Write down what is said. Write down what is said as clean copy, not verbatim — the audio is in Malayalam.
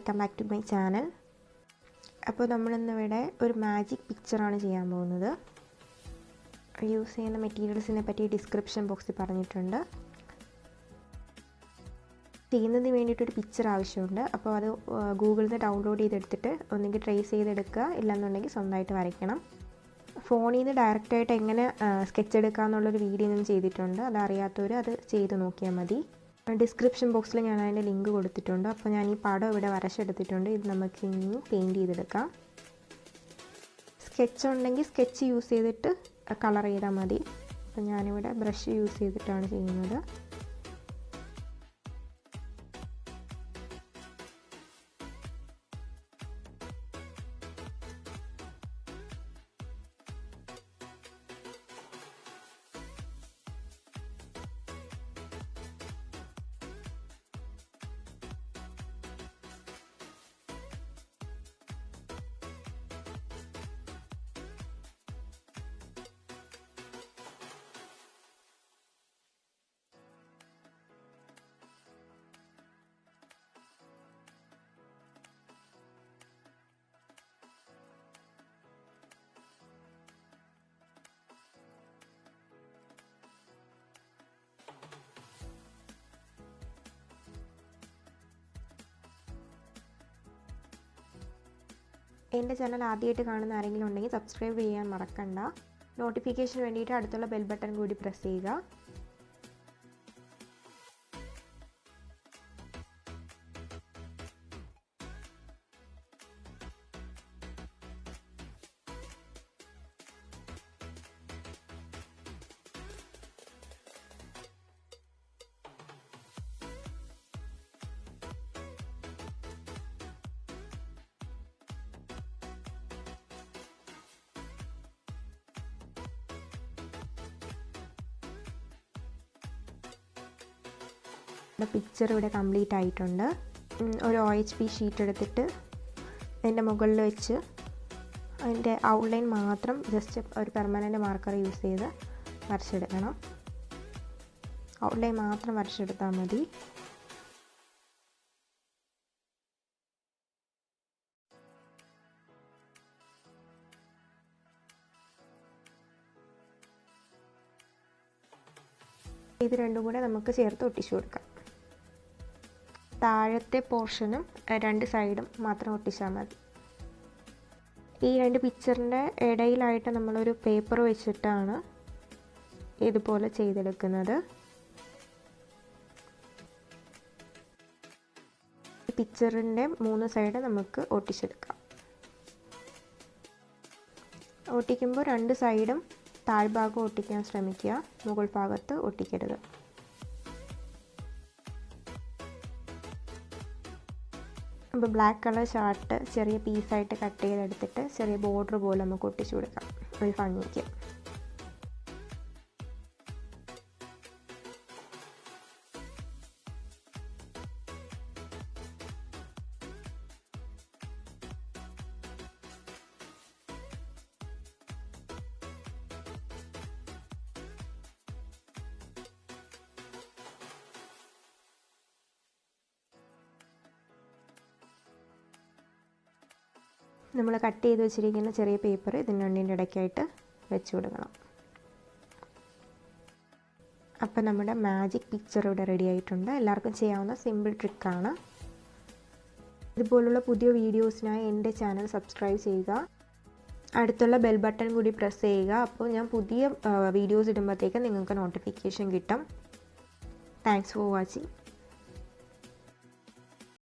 Welcome back to my channel. അപ്പോൾ നമ്മളിന്നിവിടെ ഒരു മാജിക് പിക്ചറാണ് ചെയ്യാൻ പോകുന്നത്. യൂസ് ചെയ്യുന്ന മെറ്റീരിയൽസിനെ പറ്റി ഡിസ്ക്രിപ്ഷൻ ബോക്സിൽ പറഞ്ഞിട്ടുണ്ട്. ചെയ്യുന്നതിന് വേണ്ടിയിട്ടൊരു പിക്ചർ ആവശ്യമുണ്ട്. അപ്പോൾ അത് ഗൂഗിളിൽ നിന്ന് ഡൗൺലോഡ് ചെയ്തെടുത്തിട്ട് ഒന്നുകിൽ ട്രേസ് ചെയ്തെടുക്കുക, ഇല്ലെന്നുണ്ടെങ്കിൽ സ്വന്തമായിട്ട് വരയ്ക്കണം. ഫോണിൽ നിന്ന് ഡയറക്റ്റായിട്ട് എങ്ങനെ സ്കെച്ച് എടുക്കുക എന്നുള്ളൊരു വീഡിയോ ഞാൻ ചെയ്തിട്ടുണ്ട്. അതറിയാത്തവർ അത് ചെയ്ത് നോക്കിയാൽ മതി. ഡിസ്ക്രിപ്ഷൻ ബോക്സിൽ ഞാൻ അതിൻ്റെ ലിങ്ക് കൊടുത്തിട്ടുണ്ട്. അപ്പോൾ ഞാൻ ഈ പടം ഇവിടെ വരച്ചെടുത്തിട്ടുണ്ട്. ഇത് നമുക്ക് ഇനി പെയിൻറ്റ് ചെയ്തെടുക്കാം. സ്കെച്ച് ഉണ്ടെങ്കിൽ സ്കെച്ച് യൂസ് ചെയ്തിട്ട് കളർ ചെയ്താൽ മതി. അപ്പോൾ ഞാനിവിടെ ബ്രഷ് യൂസ് ചെയ്തിട്ടാണ് ചെയ്യുന്നത്. എൻ്റെ ചാനൽ ആദ്യമായിട്ട് കാണുന്ന ആരെങ്കിലും ഉണ്ടെങ്കിൽ സബ്സ്ക്രൈബ് ചെയ്യാൻ മറക്കണ്ട. നോട്ടിഫിക്കേഷന് വേണ്ടിയിട്ട് അടുത്തുള്ള ബെൽ ബട്ടൺ കൂടി പ്രസ് ചെയ്യുക. പിക്ചർ ഇവിടെ കംപ്ലീറ്റ് ആയിട്ടുണ്ട്. ഒരു OHP ഷീറ്റ് എടുത്തിട്ട് അതിൻ്റെ മുകളിൽ വെച്ച് അതിൻ്റെ ഔട്ട്ലൈൻ മാത്രം ജസ്റ്റ് ഒരു പെർമനൻ്റ് മാർക്കർ യൂസ് ചെയ്ത് വരച്ചെടുക്കണം. ഔട്ട്ലൈൻ മാത്രം വരച്ചെടുത്താൽ മതി. ഇത് രണ്ടും കൂടെ നമുക്ക് ചേർത്ത് ഒട്ടിച്ചു കൊടുക്കാം. താഴത്തെ പോർഷനും രണ്ട് സൈഡും മാത്രം ഒട്ടിച്ചാൽ മതി. ഈ രണ്ട് പിക്ചറിൻ്റെ ഇടയിലായിട്ട് നമ്മളൊരു പേപ്പർ വെച്ചിട്ടാണ് ഇതുപോലെ ചെയ്തെടുക്കുന്നത്. പിക്ചറിൻ്റെ 3 സൈഡ് നമുക്ക് ഒട്ടിച്ചെടുക്കാം. ഒട്ടിക്കുമ്പോൾ രണ്ട് സൈഡും താഴ്ഭാഗം ഒട്ടിക്കാൻ ശ്രമിക്കുക, മുകൾ ഭാഗത്ത് ഒട്ടിക്കരുത്. അപ്പോൾ ബ്ലാക്ക് കളർ ചാർട്ട് ചെറിയ പീസായിട്ട് കട്ട് ചെയ്തെടുത്തിട്ട് ചെറിയ ബോർഡർ പോലെ നമുക്ക് ഒട്ടിച്ചു കൊടുക്കാം ഒരു ഭംഗിക്ക്. നമ്മൾ കട്ട് ചെയ്ത് വെച്ചിരിക്കുന്ന ചെറിയ പേപ്പർ ഇതിൻ്റെ രണ്ടിൻ്റെ ഇടയ്ക്കായിട്ട് വെച്ച് കൊടുക്കണം. അപ്പം നമ്മുടെ മാജിക് പിക്ചർ ഇവിടെ റെഡി ആയിട്ടുണ്ട്. എല്ലാവർക്കും ചെയ്യാവുന്ന സിമ്പിൾ ട്രിക്കാണ്. ഇതുപോലുള്ള പുതിയ വീഡിയോസിനായി എൻ്റെ ചാനൽ സബ്സ്ക്രൈബ് ചെയ്യുക. അടുത്തുള്ള ബെൽ ബട്ടൺ കൂടി പ്രസ് ചെയ്യുക. അപ്പോൾ ഞാൻ പുതിയ വീഡിയോസ് ഇടുമ്പോഴത്തേക്ക് നിങ്ങൾക്ക് നോട്ടിഫിക്കേഷൻ കിട്ടും. Thanks for watching.